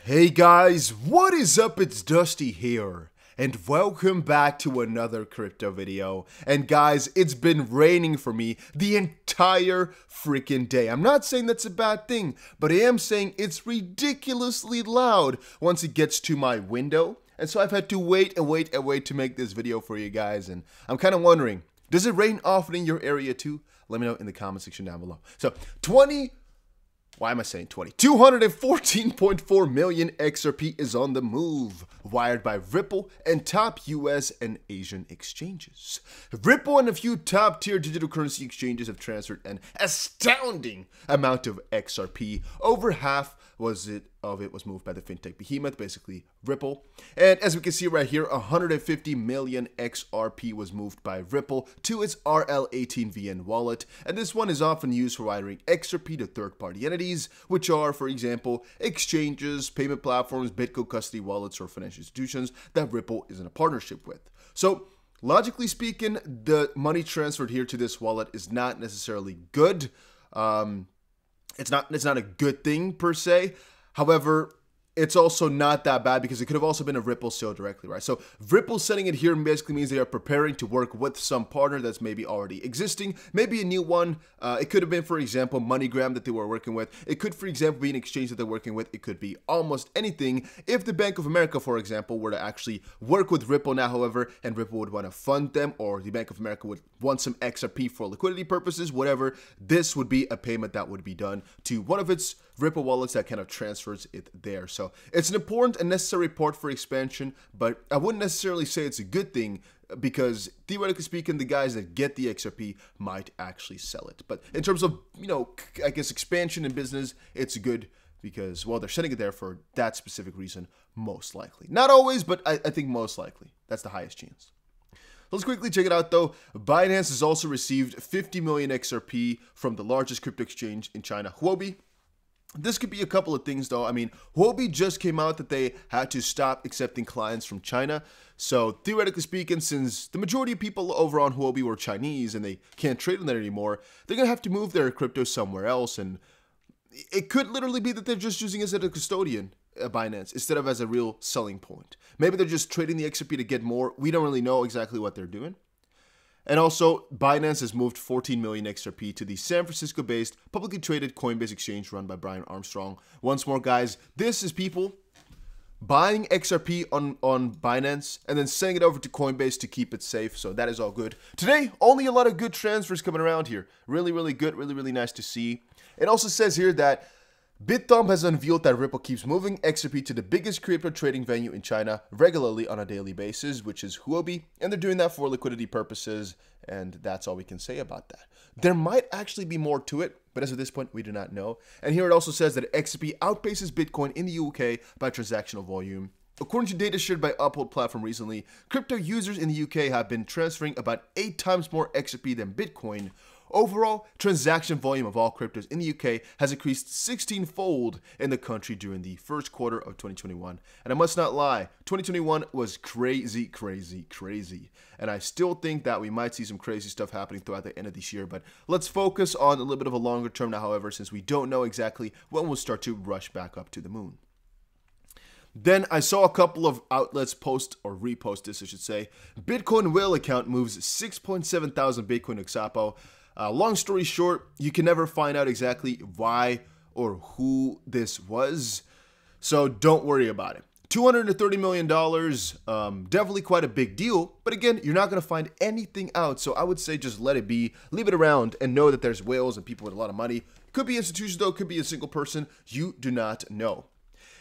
Hey guys, what is up? It's Dusty here, and welcome back to another crypto video. And guys, it's been raining for me the entire freaking day. I'm not saying that's a bad thing, but I am saying it's ridiculously loud once it gets to my window. And so I've had to wait to make this video for you guys. And I'm kind of wondering, does it rain often in your area too? Let me know in the comment section down below. So 214.4 million XRP is on the move, wired by Ripple and top US and Asian exchanges. Ripple and a few top-tier digital currency exchanges have transferred an astounding amount of XRP. Over half of it was moved by the fintech behemoth, basically Ripple. And as we can see right here, 150 million XRP was moved by Ripple to its RL18VN wallet. And this one is often used for wiring XRP to third-party entities, which are, for example, exchanges, payment platforms, Bitcoin custody wallets, or financial institutions that Ripple is in a partnership with. So, logically speaking, the money transferred here to this wallet is not necessarily good. It's not a good thing per se. However, it's also not that bad because it could have also been a Ripple sale directly, right? So Ripple sending it here basically means they are preparing to work with some partner that's maybe already existing, maybe a new one. It could have been, for example, MoneyGram that they were working with. It could, for example, be an exchange that they're working with. It could be almost anything. If the Bank of America, for example, were to actually work with Ripple now, however, and Ripple would want to fund them, or the Bank of America would want some XRP for liquidity purposes, whatever, this would be a payment that would be done to one of its Ripple wallets that kind of transfers it there. So it's an important and necessary part for expansion, but I wouldn't necessarily say it's a good thing because theoretically speaking, the guys that get the XRP might actually sell it. But in terms of, I guess expansion in business, it's good because, well, they're sending it there for that specific reason, most likely. Not always, but I think most likely. That's the highest chance. Let's quickly check it out though. Binance has also received 50 million XRP from the largest crypto exchange in China, Huobi. This could be a couple of things though. I mean, Huobi just came out that they had to stop accepting clients from China. So theoretically speaking, since the majority of people over on Huobi were Chinese and they can't trade on there anymore, they're going to have to move their crypto somewhere else. And it could literally be that they're just using it as a custodian, Binance, instead of as a real selling point. Maybe they're just trading the XRP to get more. We don't really know exactly what they're doing. And also, Binance has moved 14 million XRP to the San Francisco-based, publicly traded Coinbase exchange run by Brian Armstrong. Once more, guys, this is people buying XRP on Binance and then sending it over to Coinbase to keep it safe. So that is all good. Today, only a lot of good transfers coming around here. Really, really good. Really, really nice to see. It also says here that BitThumb has unveiled that Ripple keeps moving XRP to the biggest crypto trading venue in China regularly on a daily basis, which is Huobi, and they're doing that for liquidity purposes, and that's all we can say about that. There might actually be more to it, but as of this point, we do not know. And here it also says that XRP outpaces Bitcoin in the UK by transactional volume. According to data shared by Uphold platform recently, crypto users in the UK have been transferring about 8 times more XRP than Bitcoin. Overall, transaction volume of all cryptos in the UK has increased 16-fold in the country during the first quarter of 2021. And I must not lie, 2021 was crazy. And I still think that we might see some crazy stuff happening throughout the end of this year. But let's focus on a little bit of a longer term now, however, since we don't know exactly when we'll start to rush back up to the moon. Then I saw a couple of outlets post or repost this, I should say. Bitcoin whale account moves 6,700 Bitcoin to Xapo. Long story short, you can never find out exactly why or who this was, so don't worry about it. $230 million, definitely quite a big deal, but again, you're not going to find anything out, so I would say just let it be, leave it around, and know that there's whales and people with a lot of money. Could be institutions though, could be a single person, you do not know.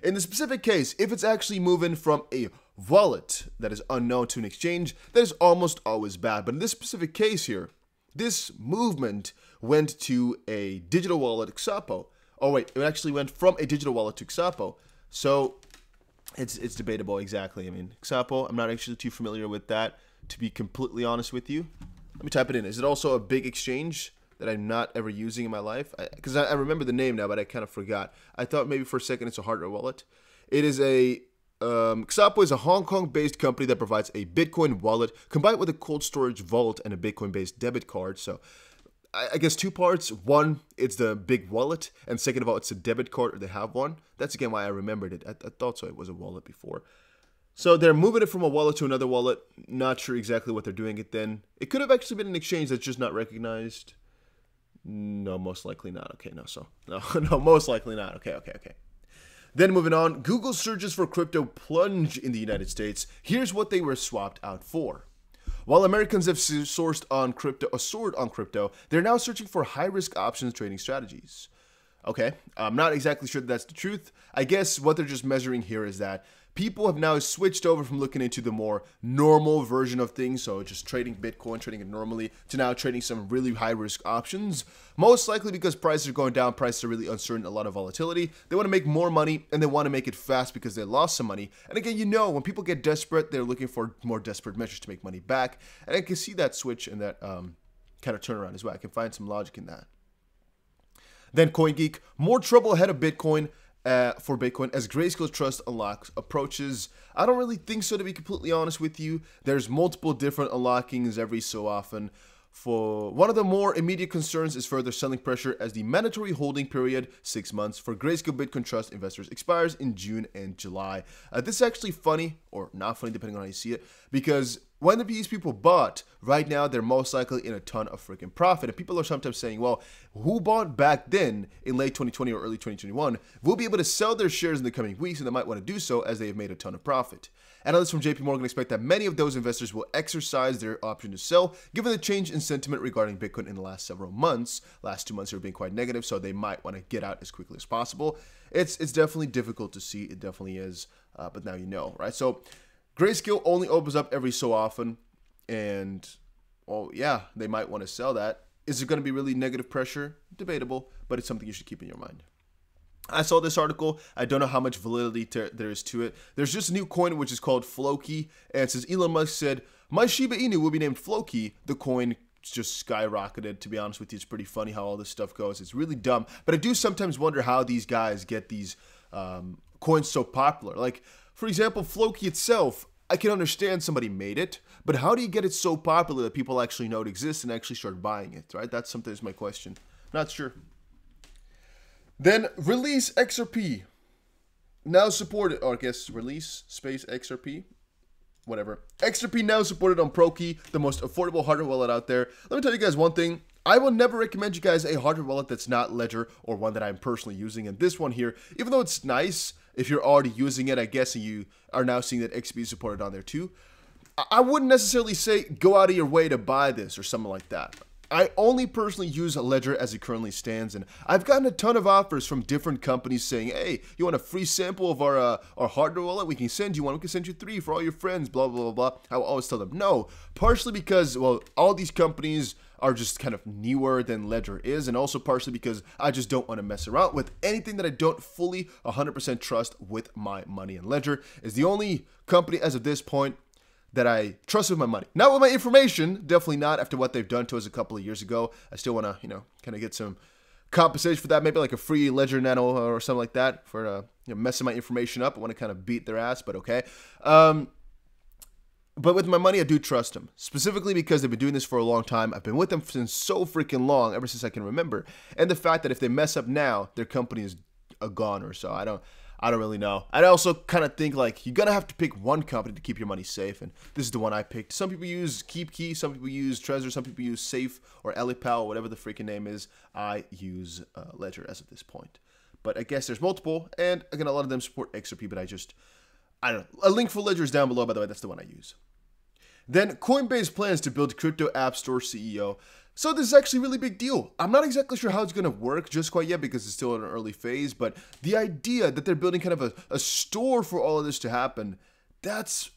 In the specific case, if it's actually moving from a wallet that is unknown to an exchange, that is almost always bad, but in this specific case here, this movement went to a digital wallet, Xapo. Oh wait, it actually went from a digital wallet to Xapo. So it's debatable exactly. I mean, Xapo, I'm not actually too familiar with that, to be completely honest with you. Let me type it in. Is it also a big exchange that I'm not ever using in my life? Because I remember the name now, but I kind of forgot. I thought maybe for a second it's a hardware wallet. It is a Xapo is a Hong Kong-based company that provides a Bitcoin wallet combined with a cold storage vault and a Bitcoin-based debit card. So I guess two parts. One, it's the big wallet, and second of all, it's a debit card, or they have one. That's again why I remembered it. I thought so. It was a wallet before. So they're moving it from a wallet to another wallet. Not sure exactly what they're doing it then. It could have actually been an exchange that's just not recognized. No, most likely not. Okay, no, most likely not. Okay. Then moving on, Google searches for crypto plunge in the United States. Here's what they were swapped out for. While Americans have soared on crypto, they're now searching for high-risk options trading strategies. Okay, I'm not exactly sure that's the truth. I guess what they're just measuring here is that people have now switched over from looking into the more normal version of things, so just trading Bitcoin, trading it normally, to now trading some really high-risk options. Most likely because prices are going down, prices are really uncertain, a lot of volatility. They want to make more money, and they want to make it fast because they lost some money. And again, you know, when people get desperate, they're looking for more desperate measures to make money back. And I can see that switch and that kind of turnaround as well. I can find some logic in that. Then CoinGeek, more trouble ahead of Bitcoin. For Bitcoin as Grayscale Trust unlocks approaches. I don't really think so, to be completely honest with you. There's multiple different unlockings every so often. For one of the more immediate concerns is further selling pressure as the mandatory holding period, 6 months, for Grayscale Bitcoin Trust investors expires in June and July. This is actually funny, or not funny depending on how you see it, because when these people bought, right now they're most likely in a ton of freaking profit. And people are sometimes saying, well, who bought back then in late 2020 or early 2021 will be able to sell their shares in the coming weeks, and they might want to do so as they have made a ton of profit. Analysts from JP Morgan expect that many of those investors will exercise their option to sell, given the change in sentiment regarding Bitcoin in the last several months. Last 2 months have been quite negative, so they might want to get out as quickly as possible. It's definitely difficult to see. It definitely is, but now you know, right? So Grayscale only opens up every so often, and, well, yeah, they might want to sell that. Is it going to be really negative pressure? Debatable, but it's something you should keep in your mind. I saw this article. I don't know how much validity there is to it. There's just a new coin which is called Floki, and it says Elon Musk said, "My Shiba Inu will be named Floki." The coin just skyrocketed. To be honest with you, it's pretty funny how all this stuff goes. It's really dumb, but I do sometimes wonder how these guys get these coins so popular. Like, for example, Floki itself, I can understand somebody made it, but how do you get it so popular that people actually know it exists and actually start buying it, right? That's sometimes my question. Not sure. Then release XRP. Now supported, or I guess release space XRP. Whatever. XRP now supported on ProKey, the most affordable hardware wallet out there. Let me tell you guys one thing. I will never recommend you guys a hardware wallet that's not Ledger or one that I'm personally using. And this one here, even though it's nice, if you're already using it, I guess, and you are now seeing that XRP is supported on there too, I wouldn't necessarily say go out of your way to buy this or something like that. I only personally use Ledger as it currently stands, and I've gotten a ton of offers from different companies saying, hey, you want a free sample of our hardware wallet? We can send you one. We can send you 3 for all your friends, blah, blah, blah, blah. I will always tell them no, partially because, well, all these companies are just kind of newer than Ledger is, and also partially because I just don't want to mess around with anything that I don't fully 100% trust with my money. And Ledger is the only company as of this point that I trust with my money. Not with my information, definitely not after what they've done to us a couple of years ago. I still want to, kind of get some compensation for that, maybe like a free Ledger Nano or something like that for messing my information up. I want to kind of beat their ass, but okay. But with my money, I do trust them, specifically because they've been doing this for a long time. I've been with them since so freaking long, ever since I can remember. And the fact that if they mess up now, their company is a goner. So I don't really know. I also kind of think like you're gonna have to pick one company to keep your money safe, and this is the one I picked. Some people use KeepKey, some people use Trezor, some people use Safe or Elipal, whatever the freaking name is. I use Ledger as of this point, but I guess there's multiple, and again, a lot of them support XRP, but I don't know. A link for Ledger is down below, by the way. That's the one I use. Then Coinbase plans to build crypto app store CEO. So this is actually a really big deal. I'm not exactly sure how it's going to work just quite yet because it's still in an early phase, but the idea that they're building kind of a store for all of this to happen, that's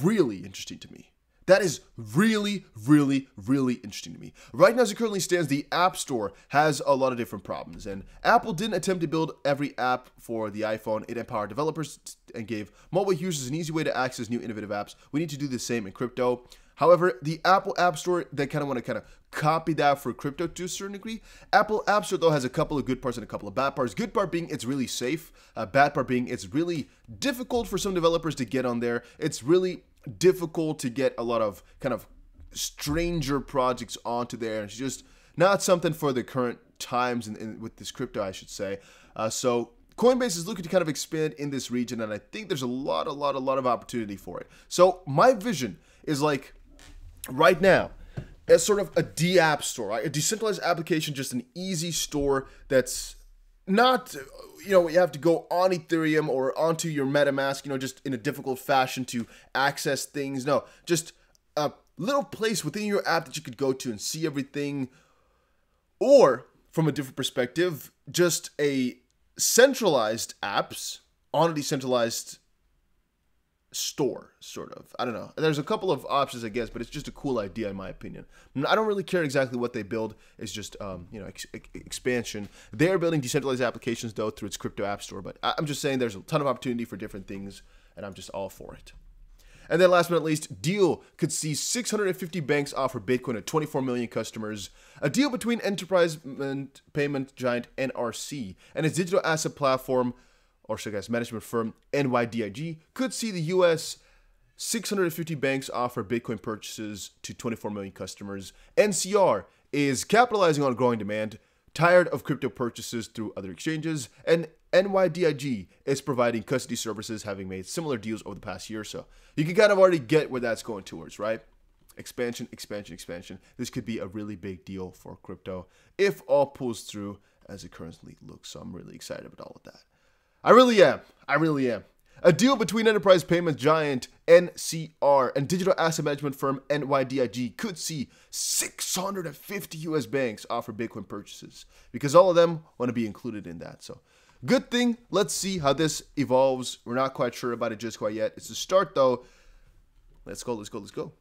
really interesting to me. That is really, really, really interesting to me. Right now, as it currently stands, the App Store has a lot of different problems, and Apple didn't attempt to build every app for the iPhone. It empowered developers and gave mobile users an easy way to access new innovative apps. We need to do the same in crypto. However, the Apple App Store, they kind of want to copy that for crypto to a certain degree. Apple App Store, though, has a couple of good parts and a couple of bad parts. Good part being it's really safe. Bad part being it's really difficult for some developers to get on there. It's really difficult to get a lot of kind of stranger projects onto there. It's just not something for the current times with this crypto, I should say. So Coinbase is looking to kind of expand in this region, and I think there's a lot of opportunity for it. So my vision is like right now, as sort of a D-app store, right? A decentralized application, just an easy store that's not, you have to go on Ethereum or onto your MetaMask, just in a difficult fashion to access things. No, just a little place within your app that you could go to and see everything. Or from a different perspective, just a centralized apps on a decentralized store, sort of. I don't know. There's a couple of options, I guess, but it's just a cool idea in my opinion. I don't really care exactly what they build. It's just, expansion. They are building decentralized applications, though, through its crypto app store. But I'm just saying there's a ton of opportunity for different things, and I'm just all for it. And then last but not least, deal could see 650 banks offer Bitcoin to 24 million customers. A deal between enterprise payment giant NRC and its digital asset platform, or so I guess management firm NYDIG, could see the US 650 banks offer Bitcoin purchases to 24 million customers. NCR is capitalizing on growing demand, tired of crypto purchases through other exchanges, and NYDIG is providing custody services, having made similar deals over the past year or so. You can kind of already get where that's going towards, right? Expansion. This could be a really big deal for crypto if all pulls through as it currently looks. So I'm really excited about all of that. I really am. A deal between enterprise payment giant NCR and digital asset management firm NYDIG could see 650 US banks offer Bitcoin purchases, because all of them want to be included in that. So good thing. Let's see how this evolves. We're not quite sure about it just quite yet. It's a start, though. Let's go.